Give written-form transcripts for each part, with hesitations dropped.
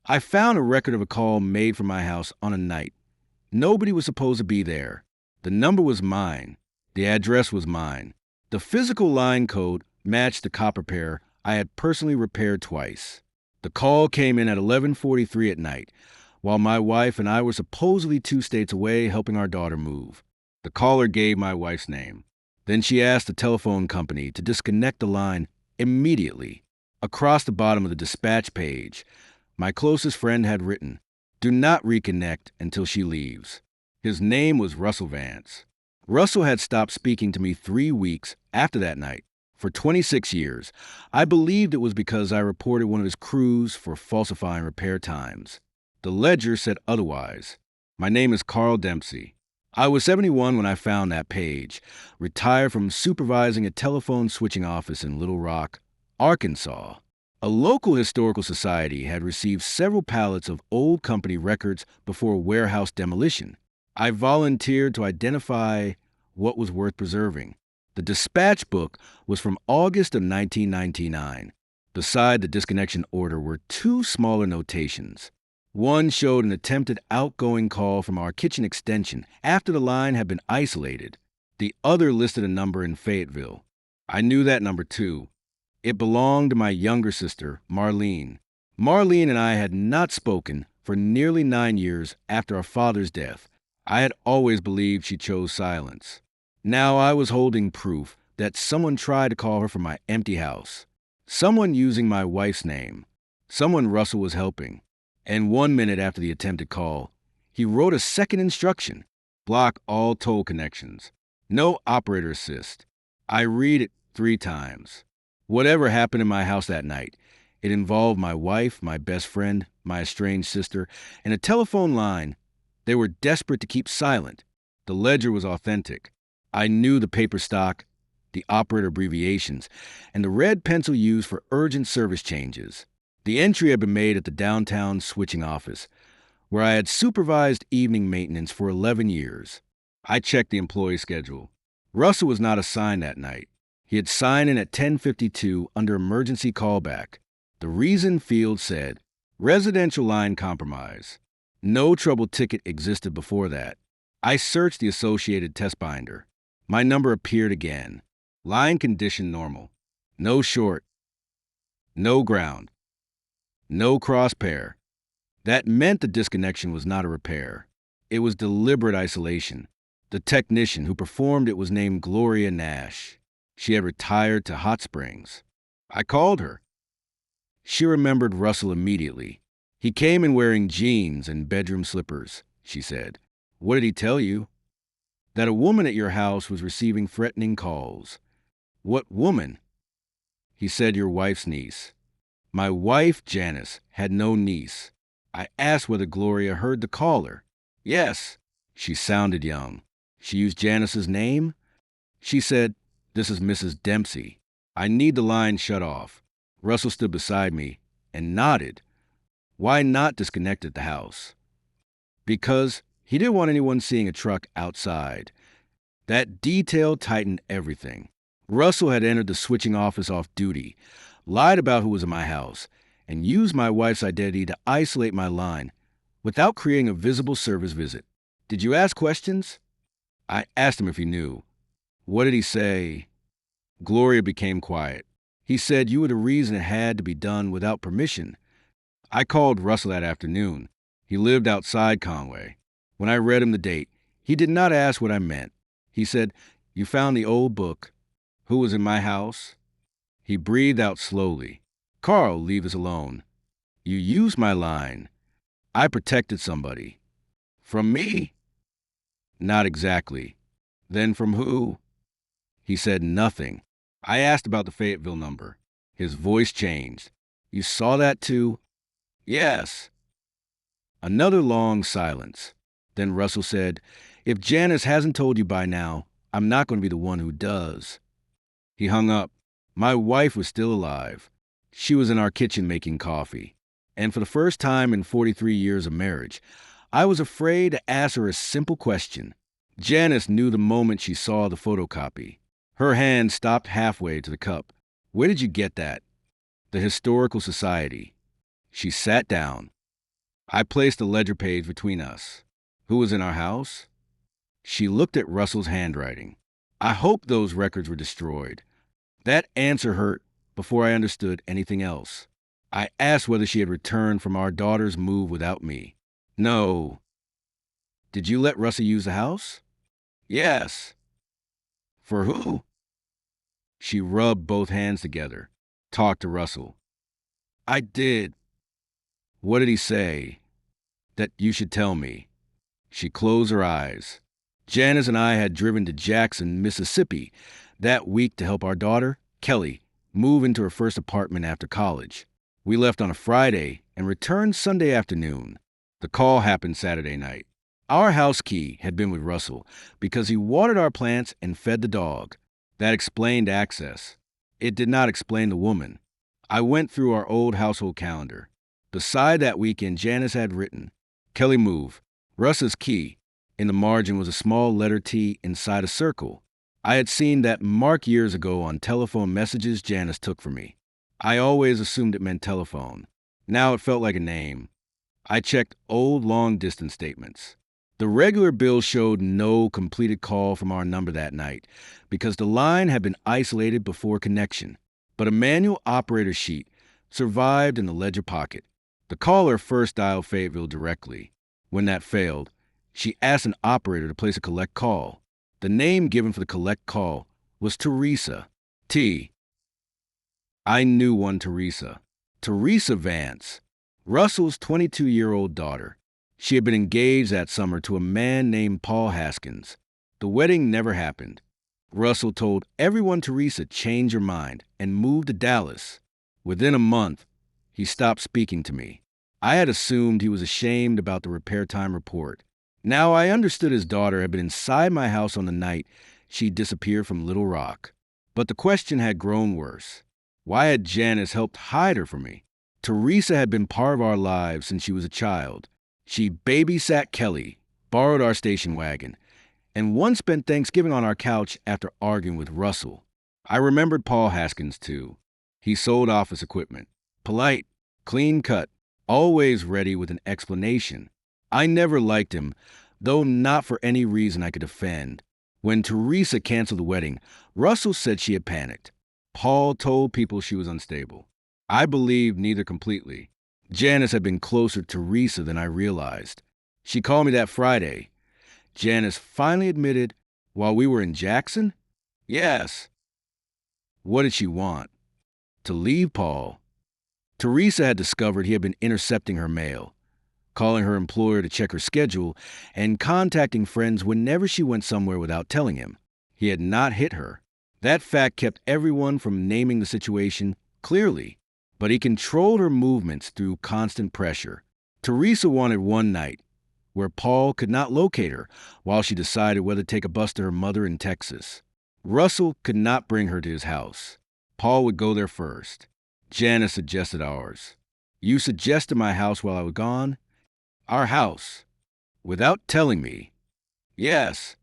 I found a record of a call made from my house on a night. Nobody was supposed to be there. The number was mine. The address was mine. The physical line code matched the copper pair I had personally repaired twice. The call came in at 11:43 at night, while my wife and I were supposedly 2 states away helping our daughter move. The caller gave my wife's name. Then she asked the telephone company to disconnect the line immediately. Across the bottom of the dispatch page, my closest friend had written, "Do not reconnect until she leaves." His name was Russell Vance. Russell had stopped speaking to me 3 weeks after that night. For 26 years, I believed it was because I reported one of his crews for falsifying repair times. The ledger said otherwise. My name is Carl Dempsey. I was 71 when I found that page, retired from supervising a telephone switching office in Little Rock, Arkansas. A local historical society had received several pallets of old company records before warehouse demolition. I volunteered to identify what was worth preserving. The dispatch book was from August of 1999. Beside the disconnection order were two smaller notations. One showed an attempted outgoing call from our kitchen extension after the line had been isolated. The other listed a number in Fayetteville. I knew that number too. It belonged to my younger sister, Marlene. Marlene and I had not spoken for nearly 9 years after our father's death. I had always believed she chose silence. Now I was holding proof that someone tried to call her from my empty house. Someone using my wife's name. Someone Russell was helping. And 1 minute after the attempted call, he wrote a second instruction. Block all toll connections. No operator assist. I read it 3 times. Whatever happened in my house that night, it involved my wife, my best friend, my estranged sister, and a telephone line. They were desperate to keep silent. The ledger was authentic. I knew the paper stock, the operator abbreviations, and the red pencil used for urgent service changes. The entry had been made at the downtown switching office, where I had supervised evening maintenance for 11 years. I checked the employee schedule. Russell was not assigned that night. He had signed in at 10:52 under emergency callback. The reason field said, residential line compromise. No trouble ticket existed before that. I searched the associated test binder. My number appeared again. Line condition normal. No short. No ground. No crosspair. That meant the disconnection was not a repair. It was deliberate isolation. The technician who performed it was named Gloria Nash. She had retired to Hot Springs. I called her. She remembered Russell immediately. He came in wearing jeans and bedroom slippers, she said. What did he tell you? That a woman at your house was receiving threatening calls. What woman? He said your wife's niece. My wife, Janice, had no niece. I asked whether Gloria heard the caller. Yes. She sounded young. She used Janice's name? She said, "This is Mrs. Dempsey. I need the line shut off." Russell stood beside me and nodded. Why not disconnect at the house? Because he didn't want anyone seeing a truck outside. That detail tightened everything. Russell had entered the switching office off duty, lied about who was in my house, and used my wife's identity to isolate my line without creating a visible service visit. Did you ask questions? I asked him if he knew. What did he say? Gloria became quiet. He said you were the reason it had to be done without permission. I called Russell that afternoon. He lived outside Conway. When I read him the date, he did not ask what I meant. He said, "You found the old book. Who was in my house?" He breathed out slowly. "Carl, leave us alone. You used my line. I protected somebody." "From me?" "Not exactly." "Then from who?" He said nothing. I asked about the Fayetteville number. His voice changed. "You saw that too?" "Yes." Another long silence. Then Russell said, "If Janice hasn't told you by now, I'm not going to be the one who does." He hung up. My wife was still alive. She was in our kitchen making coffee. And for the first time in 43 years of marriage, I was afraid to ask her a simple question. Janice knew the moment she saw the photocopy. Her hand stopped halfway to the cup. "Where did you get that?" "The Historical Society." She sat down. I placed a ledger page between us. Who was in our house? She looked at Russell's handwriting. I hoped those records were destroyed. That answer hurt before I understood anything else. I asked whether she had returned from our daughter's move without me. No. Did you let Russell use the house? Yes. For who? She rubbed both hands together. Talked to Russell. I did. What did he say? That you should tell me. She closed her eyes. Janice and I had driven to Jackson, Mississippi, that week to help our daughter, Kelly, move into her first apartment after college. We left on a Friday and returned Sunday afternoon. The call happened Saturday night. Our house key had been with Russell because he watered our plants and fed the dog. That explained access. It did not explain the woman. I went through our old household calendar. Beside that weekend, Janice had written, Kelly move, Russ's key. In the margin was a small letter T inside a circle. I had seen that mark years ago on telephone messages Janice took for me. I always assumed it meant telephone. Now it felt like a name. I checked old long-distance statements. The regular bill showed no completed call from our number that night because the line had been isolated before connection. But a manual operator sheet survived in the ledger pocket. The caller first dialed Fayetteville directly. When that failed, she asked an operator to place a collect call. The name given for the collect call was Teresa. T. I knew one Teresa. Teresa Vance, Russell's 22-year-old daughter. She had been engaged that summer to a man named Paul Haskins. The wedding never happened. Russell told everyone Teresa changed her mind and moved to Dallas. Within a month, he stopped speaking to me. I had assumed he was ashamed about the repair time report. Now I understood his daughter had been inside my house on the night she disappeared from Little Rock. But the question had grown worse. Why had Janice helped hide her from me? Teresa had been part of our lives since she was a child. She babysat Kelly, borrowed our station wagon, and once spent Thanksgiving on our couch after arguing with Russell. I remembered Paul Haskins, too. He sold office equipment. Polite, clean-cut, always ready with an explanation. I never liked him, though not for any reason I could defend. When Teresa canceled the wedding, Russell said she had panicked. Paul told people she was unstable. I believed neither completely. Janice had been closer to Teresa than I realized. She called me that Friday. Janice finally admitted, while we were in Jackson? Yes. What did she want? To leave Paul. Teresa had discovered he had been intercepting her mail, calling her employer to check her schedule, and contacting friends whenever she went somewhere without telling him. He had not hit her. That fact kept everyone from naming the situation clearly, but he controlled her movements through constant pressure. Teresa wanted one night where Paul could not locate her while she decided whether to take a bus to her mother in Texas. Russell could not bring her to his house. Paul would go there first. Janice suggested ours. You suggested my house while I was gone? Our house. Without telling me. Yes.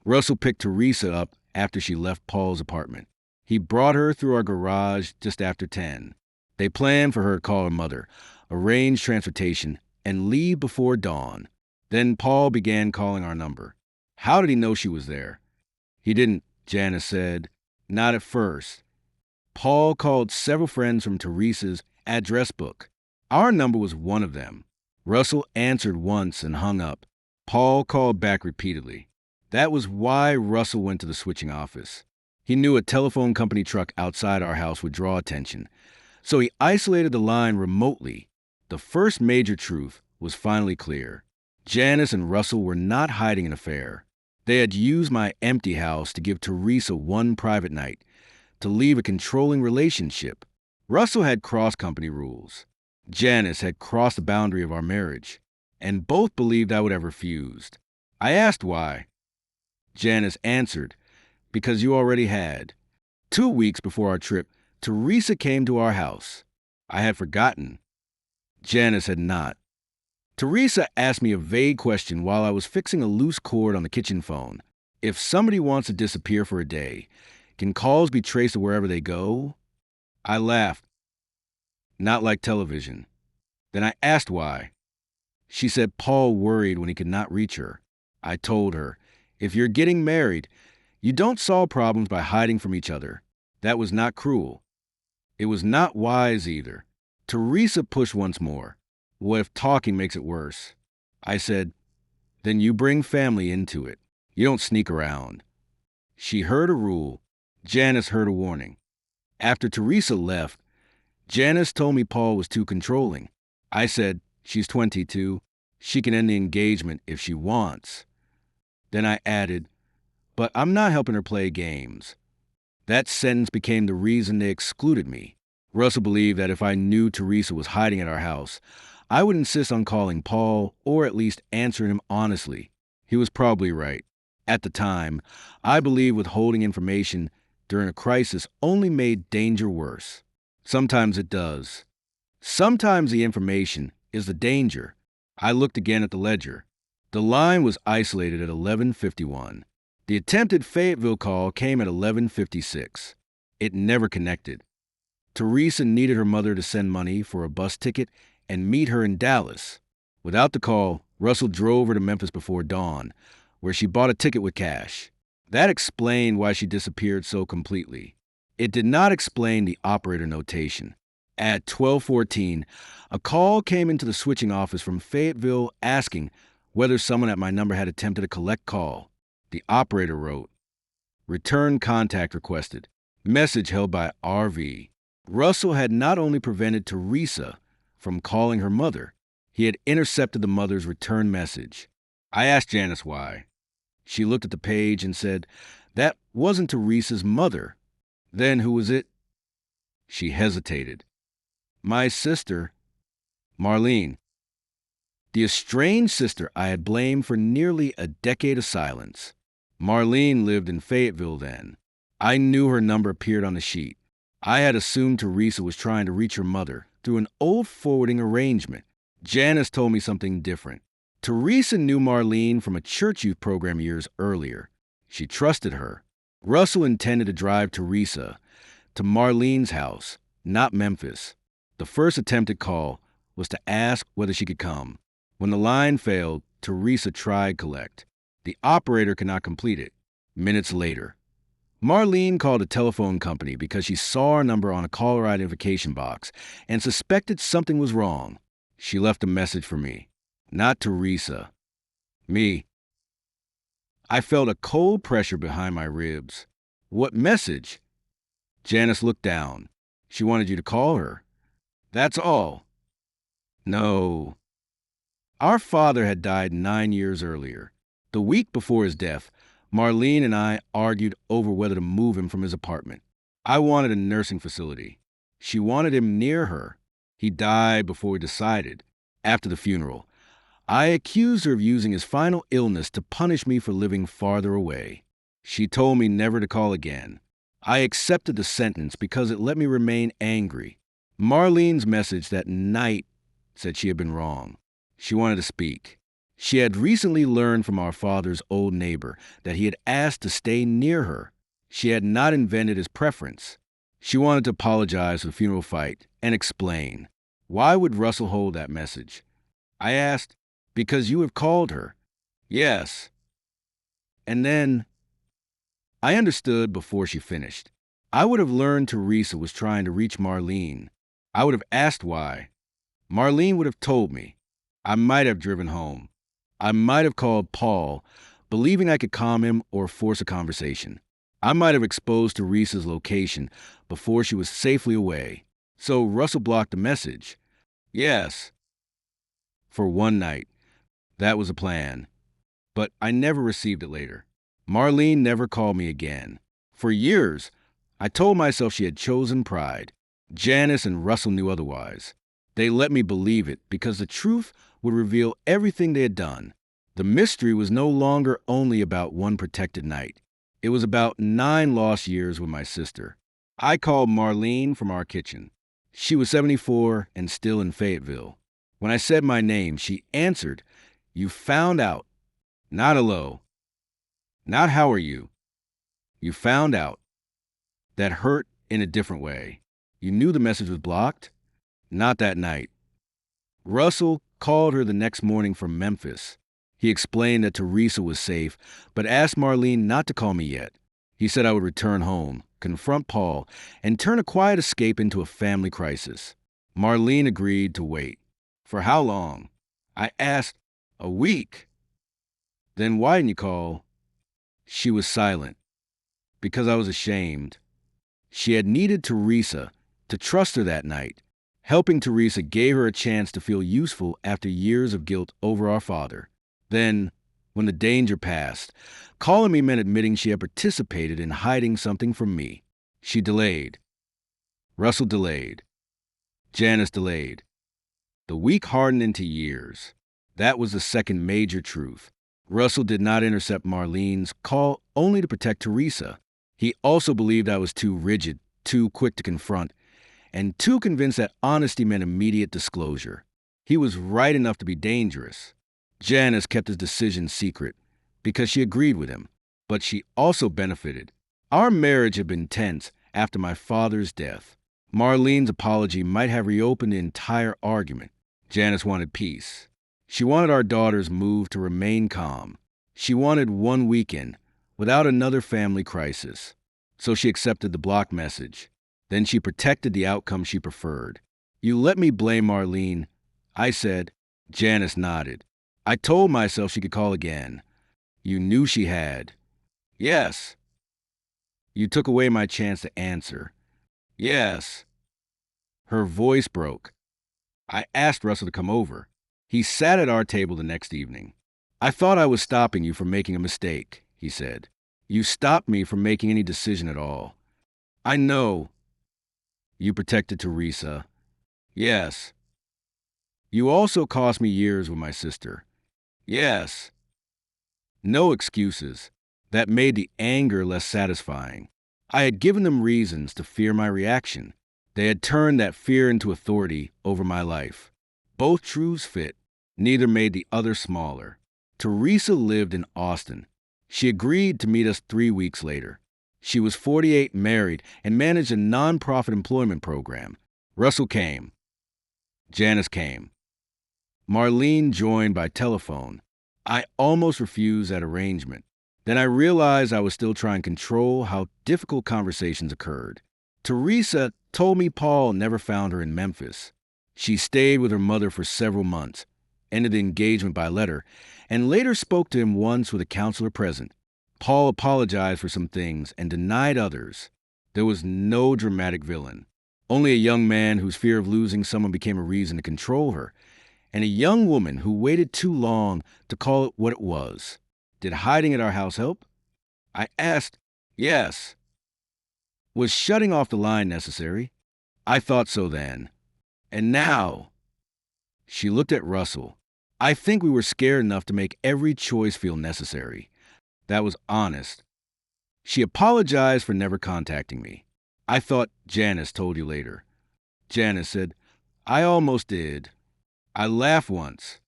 Russell picked Teresa up after she left Paul's apartment. He brought her through our garage just after 10. They planned for her to call her mother, arrange transportation, and leave before dawn. Then Paul began calling our number. How did he know she was there? He didn't, Janice said. Not at first. Paul called several friends from Teresa's address book. Our number was one of them. Russell answered once and hung up. Paul called back repeatedly. That was why Russell went to the switching office. He knew a telephone company truck outside our house would draw attention, so he isolated the line remotely. The first major truth was finally clear. Janice and Russell were not hiding an affair. They had used my empty house to give Teresa one private night, to leave a controlling relationship. Russell had crossed company rules. Janice had crossed the boundary of our marriage, and both believed I would have refused. I asked why. Janice answered, because you already had. 2 weeks before our trip, Teresa came to our house. I had forgotten. Janice had not. Teresa asked me a vague question while I was fixing a loose cord on the kitchen phone. If somebody wants to disappear for a day, can calls be traced to wherever they go? I laughed. Not like television. Then I asked why. She said Paul worried when he could not reach her. I told her, if you're getting married, you don't solve problems by hiding from each other. That was not cruel. It was not wise either. Teresa pushed once more. What if talking makes it worse? I said, then you bring family into it. You don't sneak around. She heard a rule. Janice heard a warning. After Teresa left, Janice told me Paul was too controlling. I said, she's 22. She can end the engagement if she wants. Then I added, but I'm not helping her play games. That sentence became the reason they excluded me. Russell believed that if I knew Teresa was hiding at our house, I would insist on calling Paul or at least answering him honestly. He was probably right. At the time, I believed withholding information during a crisis only made danger worse. Sometimes it does. Sometimes the information is the danger. I looked again at the ledger. The line was isolated at 11:51. The attempted Fayetteville call came at 11:56. It never connected. Teresa needed her mother to send money for a bus ticket and meet her in Dallas. Without the call, Russell drove her to Memphis before dawn, where she bought a ticket with cash. That explained why she disappeared so completely. It did not explain the operator notation. At 12:14, a call came into the switching office from Fayetteville asking whether someone at my number had attempted a collect call. The operator wrote, "Return contact requested. Message held by RV." Russell had not only prevented Teresa from calling her mother, he had intercepted the mother's return message. I asked Janice why. She looked at the page and said, "That wasn't Teresa's mother." Then who was it? She hesitated. "My sister, Marlene." The estranged sister I had blamed for nearly a decade of silence. Marlene lived in Fayetteville then. I knew her number appeared on the sheet. I had assumed Teresa was trying to reach her mother through an old forwarding arrangement. Janice told me something different. Teresa knew Marlene from a church youth program years earlier. She trusted her. Russell intended to drive Teresa to Marlene's house, not Memphis. The first attempted call was to ask whether she could come. When the line failed, Teresa tried collect. The operator could not complete it. Minutes later, Marlene called a telephone company because she saw our number on a caller identification box and suspected something was wrong. She left a message for me. Not Teresa. Me. I felt a cold pressure behind my ribs. What message? Janice looked down. She wanted you to call her. That's all. No. Our father had died 9 years earlier. The week before his death, Marlene and I argued over whether to move him from his apartment. I wanted a nursing facility. She wanted him near her. He died before we decided. After the funeral, I accused her of using his final illness to punish me for living farther away. She told me never to call again. I accepted the sentence because it let me remain angry. Marlene's message that night said she had been wrong. She wanted to speak. She had recently learned from our father's old neighbor that he had asked to stay near her. She had not invented his preference. She wanted to apologize for the funeral fight and explain. Why would Russell hold that message? I asked, because you have called her. Yes. And then I understood before she finished. I would have learned Teresa was trying to reach Marlene. I would have asked why. Marlene would have told me. I might have driven home. I might have called Paul, believing I could calm him or force a conversation. I might have exposed Teresa's location before she was safely away. So Russell blocked the message. Yes. For one night. That was a plan. But I never received it later. Marlene never called me again. For years, I told myself she had chosen pride. Janice and Russell knew otherwise. They let me believe it because the truth would reveal everything they had done. The mystery was no longer only about one protected night. It was about 9 lost years with my sister. I called Marlene from our kitchen. She was 74 and still in Fayetteville. When I said my name, she answered, "You found out. Not hello. Not how are you. You found out." That hurt in a different way. You knew the message was blocked? Not that night. Russell called her the next morning from Memphis. He explained that Teresa was safe, but asked Marlene not to call me yet. He said I would return home, confront Paul, and turn a quiet escape into a family crisis. Marlene agreed to wait. For how long? I asked. A week. Then why didn't you call? She was silent. Because I was ashamed. She had needed Teresa to trust her that night. Helping Teresa gave her a chance to feel useful after years of guilt over our father. Then, when the danger passed, calling me meant admitting she had participated in hiding something from me. She delayed. Russell delayed. Janice delayed. The week hardened into years. That was the second major truth. Russell did not intercept Marlene's call only to protect Teresa. He also believed I was too rigid, too quick to confront, and too convinced that honesty meant immediate disclosure. He was right enough to be dangerous. Janice kept his decision secret because she agreed with him, but she also benefited. Our marriage had been tense after my father's death. Marlene's apology might have reopened the entire argument. Janice wanted peace. She wanted our daughter's move to remain calm. She wanted one weekend without another family crisis. So she accepted the blocked message. Then she protected the outcome she preferred. You let me blame Marlene, I said. Janice nodded. I told myself she could call again. You knew she had. Yes. You took away my chance to answer. Yes. Her voice broke. I asked Russell to come over. He sat at our table the next evening. I thought I was stopping you from making a mistake, he said. You stopped me from making any decision at all. I know. You protected Teresa. Yes. You also cost me years with my sister. Yes. No excuses. That made the anger less satisfying. I had given them reasons to fear my reaction. They had turned that fear into authority over my life. Both truths fit. Neither made the other smaller. Teresa lived in Austin. She agreed to meet us 3 weeks later. She was 48, married, and managed a nonprofit employment program. Russell came. Janice came. Marlene joined by telephone. I almost refused that arrangement. Then I realized I was still trying to control how difficult conversations occurred. Teresa told me Paul never found her in Memphis. She stayed with her mother for several months, ended the engagement by letter, and later spoke to him once with a counselor present. Paul apologized for some things and denied others. There was no dramatic villain, only a young man whose fear of losing someone became a reason to control her, and a young woman who waited too long to call it what it was. Did hiding at our house help? I asked. Yes. Was shutting off the line necessary? I thought so then. And now? She looked at Russell. I think we were scared enough to make every choice feel necessary. That was honest. She apologized for never contacting me. I thought Janice told you later. Janice said, I almost did. I laughed once.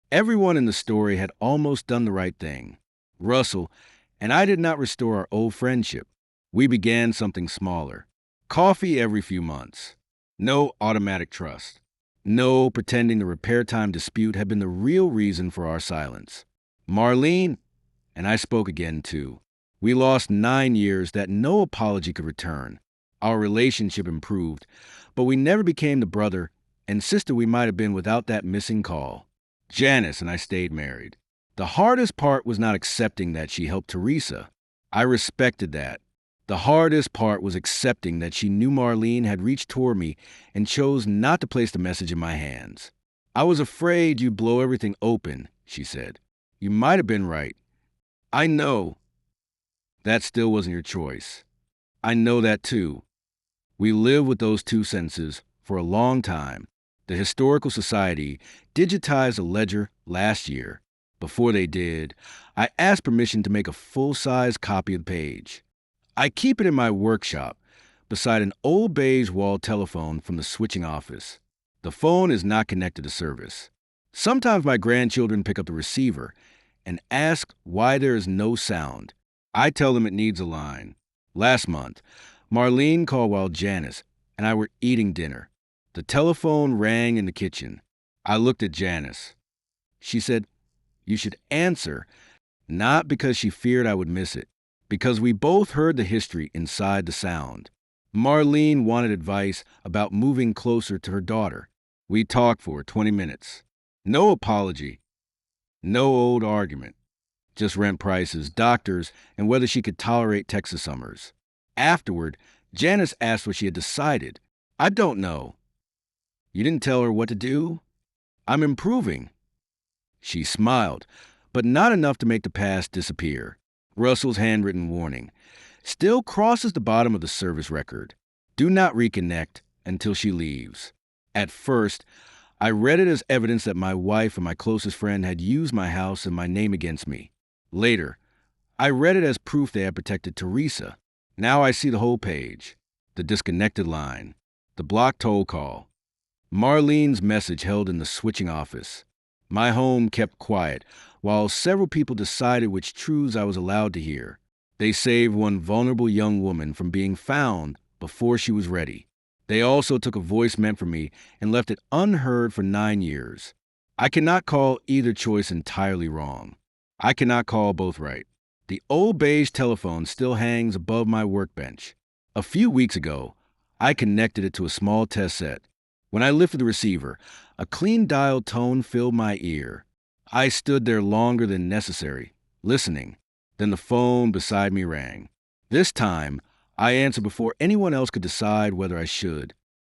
Everyone in the story had almost done the right thing. Russell and I did not restore our old friendship. We began something smaller. Coffee every few months. No automatic trust. No pretending the repair time dispute had been the real reason for our silence. Marlene and I spoke again too. We lost 9 years that no apology could return. Our relationship improved, but we never became the brother and sister we might have been without that missing call. Janice and I stayed married. The hardest part was not accepting that she helped Teresa. I respected that. The hardest part was accepting that she knew Marlene had reached toward me and chose not to place the message in my hands. I was afraid you'd blow everything open, she said. You might have been right. I know. That still wasn't your choice. I know that too. We lived with those two sentences for a long time. The Historical Society digitized a ledger last year. Before they did, I asked permission to make a full-size copy of the page. I keep it in my workshop beside an old beige wall telephone from the switching office. The phone is not connected to service. Sometimes my grandchildren pick up the receiver and ask why there is no sound. I tell them it needs a line. Last month, Marlene called while Janice and I were eating dinner. The telephone rang in the kitchen. I looked at Janice. She said, "You should answer," not because she feared I would miss it, because we both heard the history inside the sound. Marlene wanted advice about moving closer to her daughter. We talked for 20 minutes. No apology, no old argument, just rent prices, doctors, and whether she could tolerate Texas summers. Afterward, Janice asked what she had decided. "I don't know." "You didn't tell her what to do?" "I'm improving." She smiled, but not enough to make the past disappear. Russell's handwritten warning still crosses the bottom of the service record. Do not reconnect until she leaves. At first, I read it as evidence that my wife and my closest friend had used my house and my name against me. Later, I read it as proof they had protected Teresa. Now I see the whole page. The disconnected line. The blocked toll call. Marlene's message held in the switching office. My home kept quiet, while several people decided which truths I was allowed to hear. They saved one vulnerable young woman from being found before she was ready. They also took a voice meant for me and left it unheard for 9 years. I cannot call either choice entirely wrong. I cannot call both right. The old beige telephone still hangs above my workbench. A few weeks ago, I connected it to a small test set. When I lifted the receiver, a clean dial tone filled my ear. I stood there longer than necessary, listening. Then the phone beside me rang. This time, I answered before anyone else could decide whether I should.